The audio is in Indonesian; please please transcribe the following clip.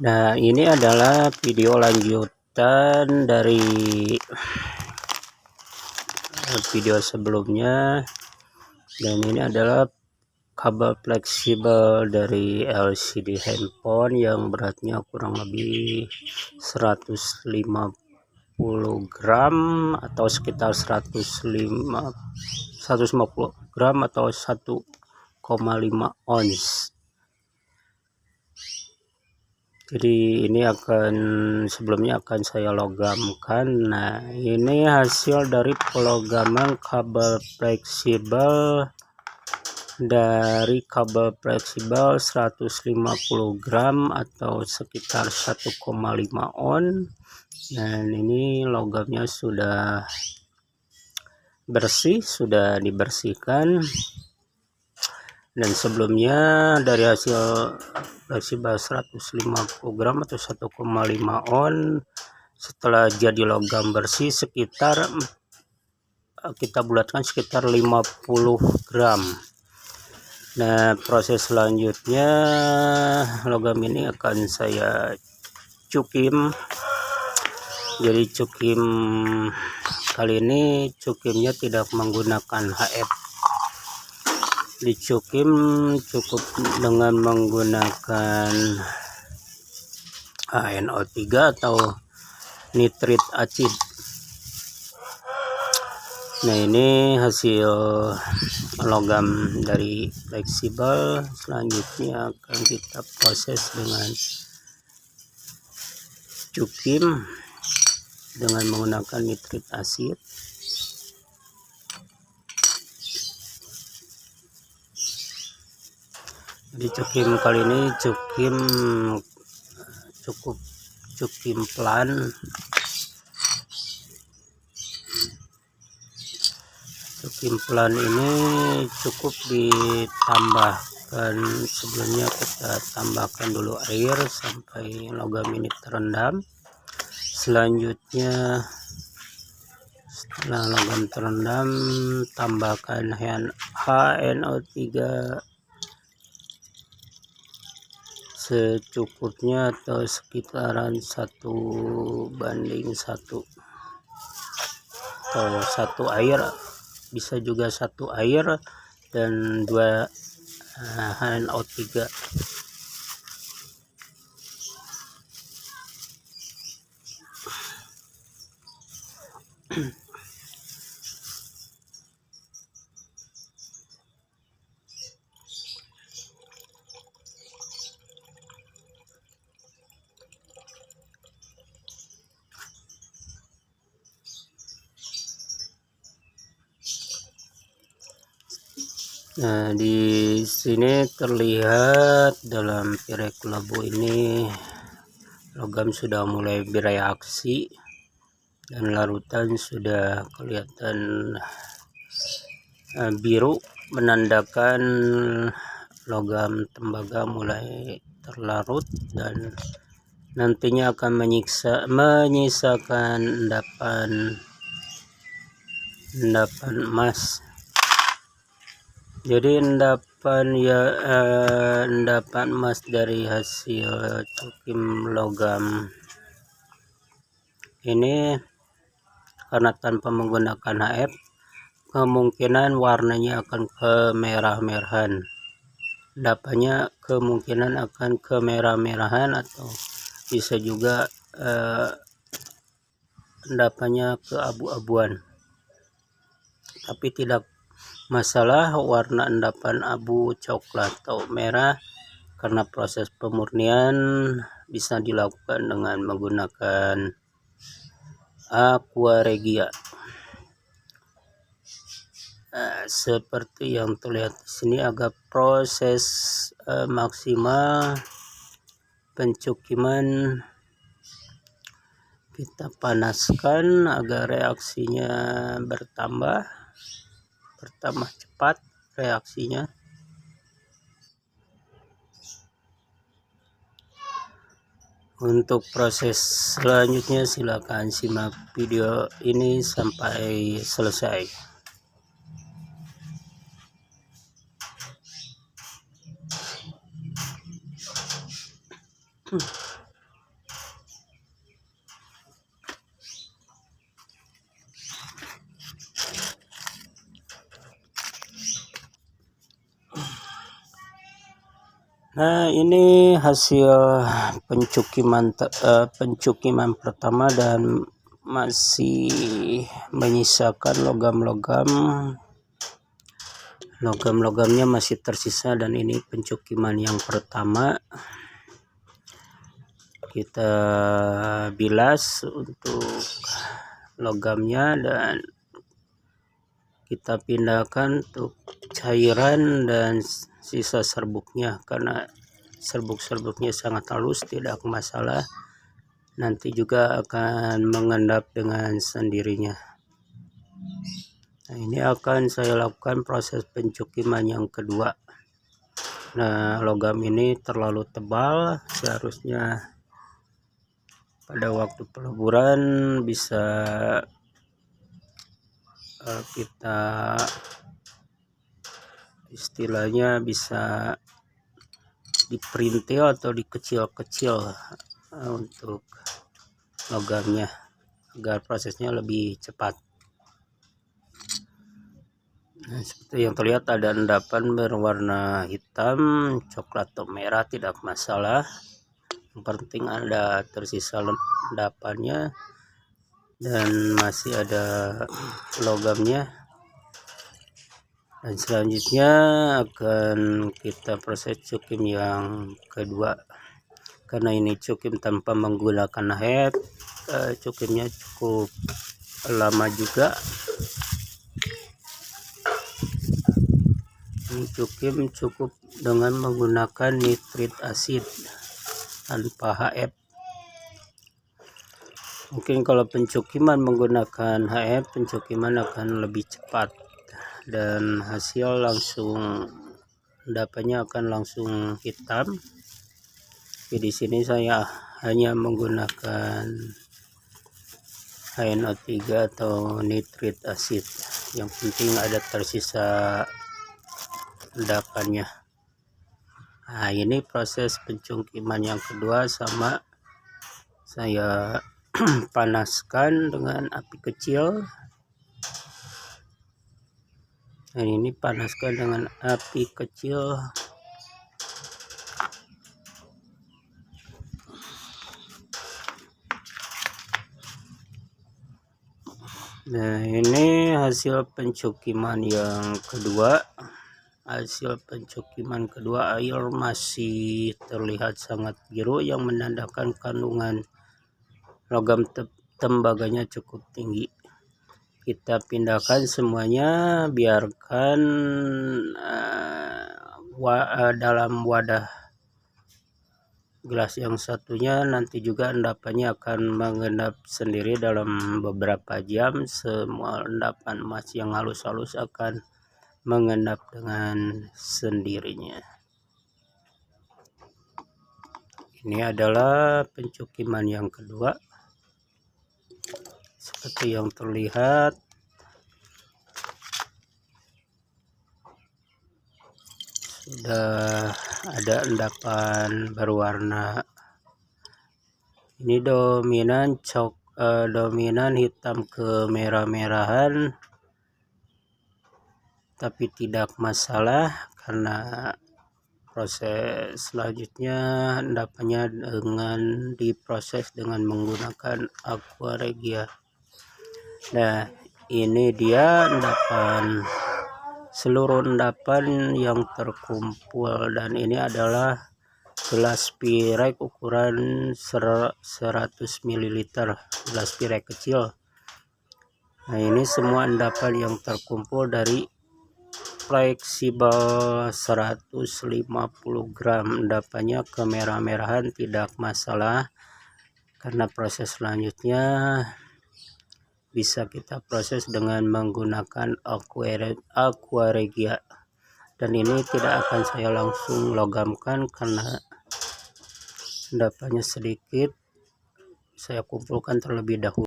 Nah, ini adalah video lanjutan dari video sebelumnya, dan ini adalah kabel fleksibel dari LCD handphone yang beratnya kurang lebih 150 gram atau sekitar 150 gram atau 1,5 ons. Jadi ini sebelumnya akan saya logamkan. Nah, ini hasil dari pelogaman kabel fleksibel dari kabel fleksibel 150 gram atau sekitar 1,5 on. Dan ini logamnya sudah bersih, sudah dibersihkan. Dan sebelumnya dari hasil fleksibel 150 gram atau 1,5 on, setelah jadi logam bersih sekitar kita bulatkan sekitar 50 gram. Nah, proses selanjutnya logam ini akan saya cukim. Jadi cukim kali ini cukimnya tidak menggunakan HF. Dicukim cukup dengan menggunakan NO3 atau nitrit acid. Nah, ini hasil logam dari fleksibel. Selanjutnya akan kita proses dengan cukim dengan menggunakan nitrit acid. Jadi cukim kali ini cukup cukim pelan. Cukim pelan ini cukup ditambahkan, sebelumnya kita tambahkan dulu air sampai logam ini terendam. Selanjutnya setelah logam terendam, tambahkan HNO3 secukupnya atau sekitaran 1:1 atau 1 air, bisa juga 1 air dan 2 HNO3. Nah, di sini terlihat dalam pirek labu ini logam sudah mulai bereaksi dan larutan sudah kelihatan biru, menandakan logam tembaga mulai terlarut dan nantinya akan menyisakan endapan emas. Jadi endapan emas dari hasil cukim logam ini, karena tanpa menggunakan HF, kemungkinan warnanya akan kemerah-merahan. Endapannya kemungkinan akan kemerah-merahan atau bisa juga endapannya keabu-abuan. Tapi tidak masalah warna endapan abu, coklat atau merah, karena proses pemurnian bisa dilakukan dengan menggunakan aqua regia. Seperti yang terlihat di sini, agak proses maksimal pencukiman kita panaskan agar reaksinya bertambah cepat reaksinya. Untuk proses selanjutnya silakan simak video ini sampai selesai. Nah, ini hasil pencukiman pertama dan masih menyisakan logam-logamnya masih tersisa, dan ini pencukiman yang pertama. Kita bilas untuk logamnya dan kita pindahkan untuk cairan dan sisa serbuknya, karena serbuk-serbuknya sangat halus, tidak masalah, nanti juga akan mengendap dengan sendirinya. Nah, ini akan saya lakukan proses pencukiman yang kedua. Nah, logam ini terlalu tebal, seharusnya pada waktu peleburan bisa kita istilahnya bisa diperintil atau dikecil-kecil untuk logamnya agar prosesnya lebih cepat. Nah, seperti yang terlihat ada endapan berwarna hitam, coklat atau merah, tidak masalah, yang penting ada tersisa endapannya dan masih ada logamnya. Dan selanjutnya akan kita proses cukim yang kedua. Karena ini cukim tanpa menggunakan head, cukimnya cukup lama juga. Ini cukim cukup dengan menggunakan nitrit asid tanpa HF. Mungkin kalau pencukiman menggunakan HF, pencukiman akan lebih cepat dan hasil langsung endapannya akan langsung hitam. Tapi di sini saya hanya menggunakan HNO3 atau nitrit asid. Yang penting ada tersisa endapannya. Nah, ini proses pencukiman yang kedua, sama saya panaskan dengan api kecil. Dan ini panaskan dengan api kecil. Nah, ini hasil pencukiman yang kedua. Hasil pencukiman kedua, air masih terlihat sangat biru, yang menandakan kandungan logam tembaganya cukup tinggi. Kita pindahkan semuanya, biarkan dalam wadah gelas yang satunya. Nanti juga endapannya akan mengendap sendiri dalam beberapa jam. Semua endapan emas yang halus-halus akan mengendap dengan sendirinya. Ini adalah pencukiman yang kedua. Seperti yang terlihat, sudah ada endapan berwarna, ini dominan dominan hitam ke merah-merahan, tapi tidak masalah karena proses selanjutnya endapannya dengan diproses dengan menggunakan aqua regia. Nah, ini dia endapan, seluruh endapan yang terkumpul, dan ini adalah gelas pirek ukuran 100 ml, gelas pirek kecil. Nah, ini semua endapan yang terkumpul dari fleksibel 150 gram. Endapannya kemerah-merahan tidak masalah, karena proses selanjutnya bisa kita proses dengan menggunakan aqua regia. Dan ini tidak akan saya langsung logamkan karena endapannya sedikit, saya kumpulkan terlebih dahulu.